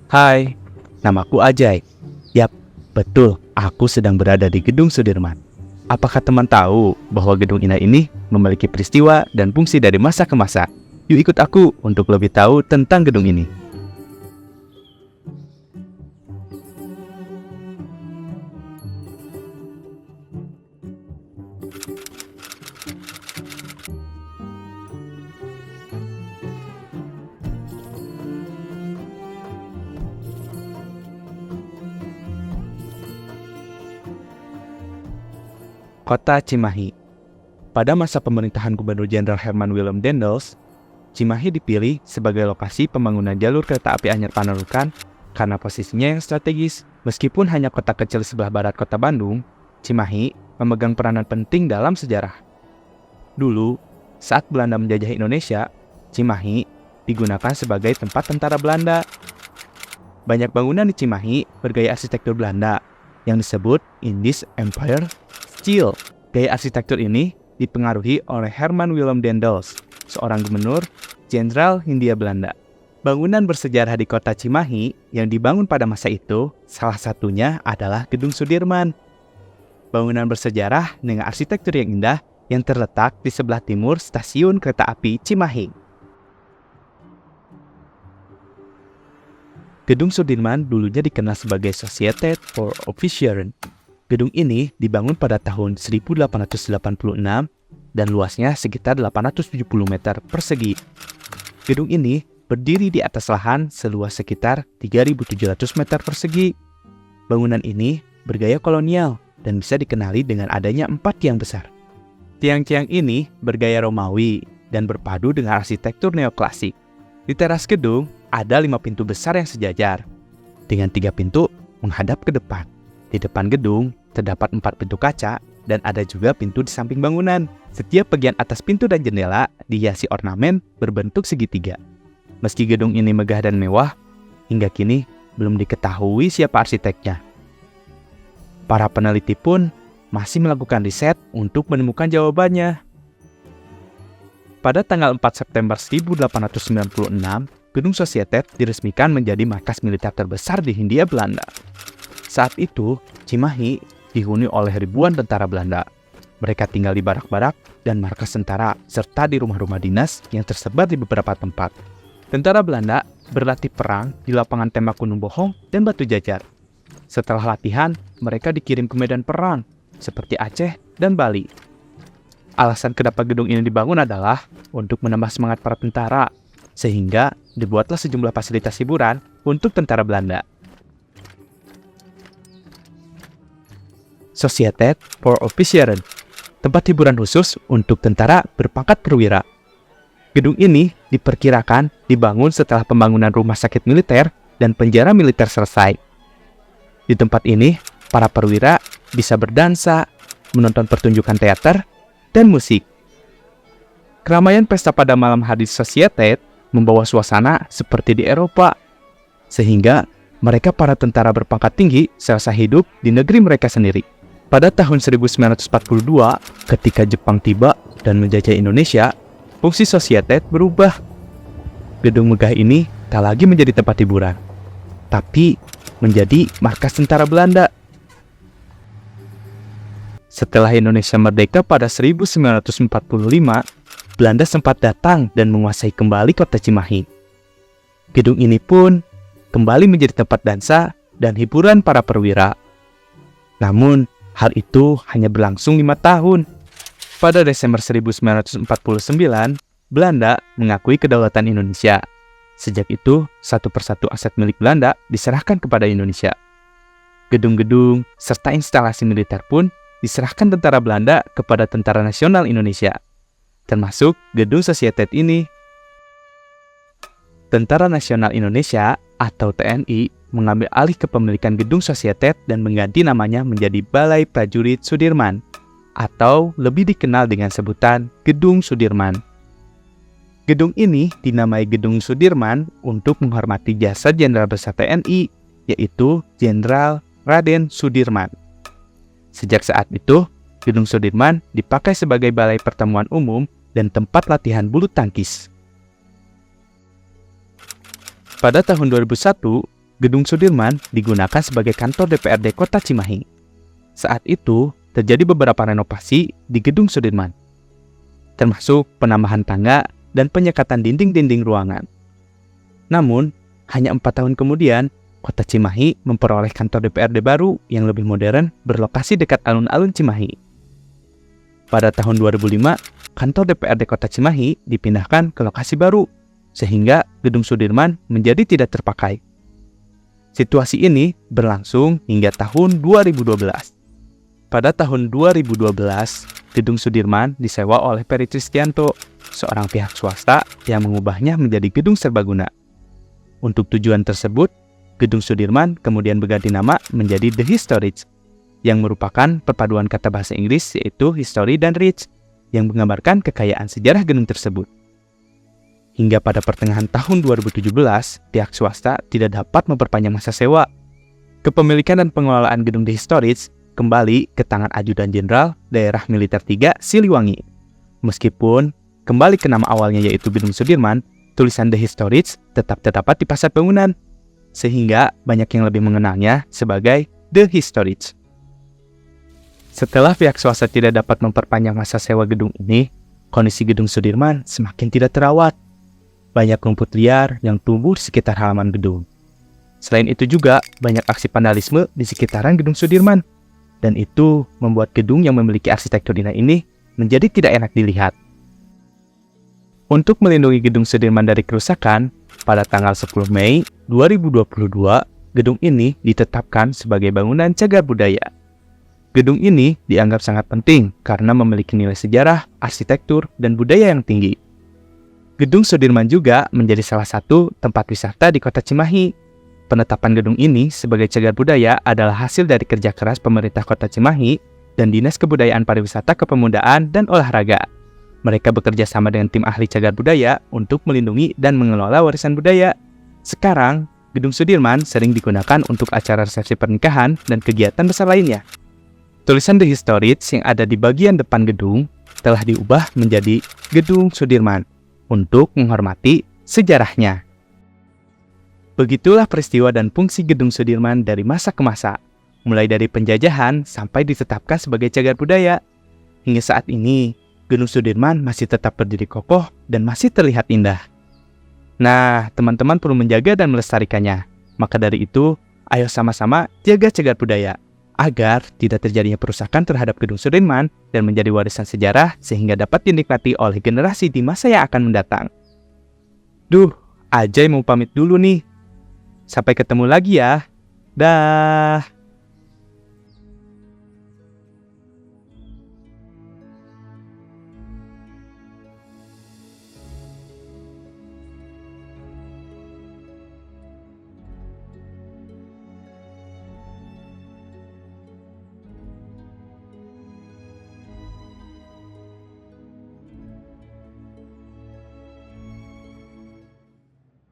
Hai, namaku Ajay. Yap, betul, aku sedang berada di Gedung Sudirman. Apakah teman tahu bahwa gedung indah ini memiliki peristiwa dan fungsi dari masa ke masa? Yuk ikut aku untuk lebih tahu tentang gedung ini. Kota Cimahi. Pada masa pemerintahan Gubernur Jenderal Herman Willem Daendels, Cimahi dipilih sebagai lokasi pembangunan jalur kereta api Anyer Panarakan karena posisinya yang strategis. Meskipun hanya kota kecil sebelah barat kota Bandung, Cimahi memegang peranan penting dalam sejarah. Dulu, saat Belanda menjajah Indonesia, Cimahi digunakan sebagai tempat tentara Belanda. Banyak bangunan di Cimahi bergaya arsitektur Belanda yang disebut Indisch Empire Style. Gaya arsitektur ini dipengaruhi oleh Herman Willem Daendels, seorang gubernur Jenderal Hindia Belanda. Bangunan bersejarah di kota Cimahi yang dibangun pada masa itu, salah satunya adalah Gedung Sudirman. Bangunan bersejarah dengan arsitektur yang indah yang terletak di sebelah timur stasiun kereta api Cimahi. Gedung Sudirman dulunya dikenal sebagai Société pour Officieren. Gedung ini dibangun pada tahun 1886 dan luasnya sekitar 870 meter persegi. Gedung ini berdiri di atas lahan seluas sekitar 3.700 meter persegi. Bangunan ini bergaya kolonial dan bisa dikenali dengan adanya 4 tiang besar. Tiang-tiang ini bergaya Romawi dan berpadu dengan arsitektur neoklasik. Di teras gedung ada 5 pintu besar yang sejajar, dengan 3 pintu menghadap ke depan. Di depan gedung terdapat 4 pintu kaca dan ada juga pintu di samping bangunan. Setiap bagian atas pintu dan jendela dihiasi ornamen berbentuk segitiga. Meski gedung ini megah dan mewah, hingga kini belum diketahui siapa arsiteknya. Para peneliti pun masih melakukan riset untuk menemukan jawabannya. Pada tanggal 4 September 1896, Gedung Société diresmikan menjadi markas militer terbesar di Hindia Belanda. Saat itu, Cimahi dihuni oleh ribuan tentara Belanda. Mereka tinggal di barak-barak dan markas tentara, serta di rumah-rumah dinas yang tersebar di beberapa tempat. Tentara Belanda berlatih perang di lapangan tembak Gunung Bohong dan Batu Jajar. Setelah latihan, mereka dikirim ke medan perang, seperti Aceh dan Bali. Alasan kenapa gedung ini dibangun adalah untuk menambah semangat para tentara, sehingga dibuatlah sejumlah fasilitas hiburan untuk tentara Belanda. Société pour Officieren, tempat hiburan khusus untuk tentara berpangkat perwira. Gedung ini diperkirakan dibangun setelah pembangunan rumah sakit militer dan penjara militer selesai. Di tempat ini, para perwira bisa berdansa, menonton pertunjukan teater, dan musik. Keramaian pesta pada malam hari Société membawa suasana seperti di Eropa, sehingga mereka para tentara berpangkat tinggi serasa hidup di negeri mereka sendiri. Pada tahun 1942, ketika Jepang tiba dan menjajah Indonesia, fungsi Société berubah. Gedung megah ini tak lagi menjadi tempat hiburan, tapi menjadi markas tentara Belanda. Setelah Indonesia merdeka pada 1945, Belanda sempat datang dan menguasai kembali kota Cimahi. Gedung ini pun kembali menjadi tempat dansa dan hiburan para perwira. Namun, hal itu hanya berlangsung 5 tahun. Pada Desember 1949, Belanda mengakui kedaulatan Indonesia. Sejak itu, satu persatu aset milik Belanda diserahkan kepada Indonesia. Gedung-gedung serta instalasi militer pun diserahkan tentara Belanda kepada Tentara Nasional Indonesia, termasuk Gedung Société ini. Tentara Nasional Indonesia atau TNI mengambil alih kepemilikan Gedung Société dan mengganti namanya menjadi Balai Prajurit Sudirman, atau lebih dikenal dengan sebutan Gedung Sudirman. Gedung ini dinamai Gedung Sudirman untuk menghormati jasa Jenderal Besar TNI, yaitu Jenderal Raden Sudirman. Sejak saat itu, Gedung Sudirman dipakai sebagai balai pertemuan umum dan tempat latihan bulu tangkis. Pada tahun 2001, Gedung Sudirman digunakan sebagai kantor DPRD Kota Cimahi. Saat itu, terjadi beberapa renovasi di Gedung Sudirman, termasuk penambahan tangga dan penyekatan dinding-dinding ruangan. Namun, hanya 4 tahun kemudian, Kota Cimahi memperoleh kantor DPRD baru yang lebih modern berlokasi dekat alun-alun Cimahi. Pada tahun 2005, kantor DPRD Kota Cimahi dipindahkan ke lokasi baru, sehingga Gedung Sudirman menjadi tidak terpakai. Situasi ini berlangsung hingga tahun 2012. Pada tahun 2012, Gedung Sudirman disewa oleh Peri Tristianto, seorang pihak swasta yang mengubahnya menjadi gedung serbaguna. Untuk tujuan tersebut, Gedung Sudirman kemudian berganti nama menjadi The Historic, yang merupakan perpaduan kata bahasa Inggris yaitu history dan rich, yang menggambarkan kekayaan sejarah gedung tersebut. Hingga pada pertengahan tahun 2017, pihak swasta tidak dapat memperpanjang masa sewa. Kepemilikan dan pengelolaan gedung The Historic kembali ke tangan Ajudan Jenderal Daerah Militer 3 Siliwangi. Meskipun kembali ke nama awalnya yaitu Gedung Sudirman, tulisan The Historic tetap terdapat di fasad bangunan, sehingga banyak yang lebih mengenalnya sebagai The Historic. Setelah pihak swasta tidak dapat memperpanjang masa sewa gedung ini, kondisi Gedung Sudirman semakin tidak terawat. Banyak rumput liar yang tumbuh di sekitar halaman gedung. Selain itu juga banyak aksi vandalisme di sekitaran Gedung Sudirman, dan itu membuat gedung yang memiliki arsitektur indah ini menjadi tidak enak dilihat. Untuk melindungi Gedung Sudirman dari kerusakan, pada tanggal 10 Mei 2022, gedung ini ditetapkan sebagai bangunan cagar budaya. Gedung ini dianggap sangat penting karena memiliki nilai sejarah, arsitektur, dan budaya yang tinggi. Gedung Sudirman juga menjadi salah satu tempat wisata di Kota Cimahi. Penetapan gedung ini sebagai cagar budaya adalah hasil dari kerja keras pemerintah Kota Cimahi dan Dinas Kebudayaan Pariwisata Kepemudaan dan Olahraga. Mereka bekerja sama dengan tim ahli cagar budaya untuk melindungi dan mengelola warisan budaya. Sekarang, Gedung Sudirman sering digunakan untuk acara resepsi pernikahan dan kegiatan besar lainnya. Tulisan The Historic yang ada di bagian depan gedung telah diubah menjadi Gedung Sudirman untuk menghormati sejarahnya. Begitulah peristiwa dan fungsi Gedung Sudirman dari masa ke masa, mulai dari penjajahan sampai ditetapkan sebagai cagar budaya. Hingga saat ini, Gedung Sudirman masih tetap berdiri kokoh dan masih terlihat indah. Nah, teman-teman perlu menjaga dan melestarikannya. Maka dari itu, ayo sama-sama jaga cagar budaya, agar tidak terjadinya perusakan terhadap Gedung Sudirman dan menjadi warisan sejarah sehingga dapat dinikmati oleh generasi di masa yang akan mendatang. Duh, Ajay mau pamit dulu nih. Sampai ketemu lagi ya. Dah.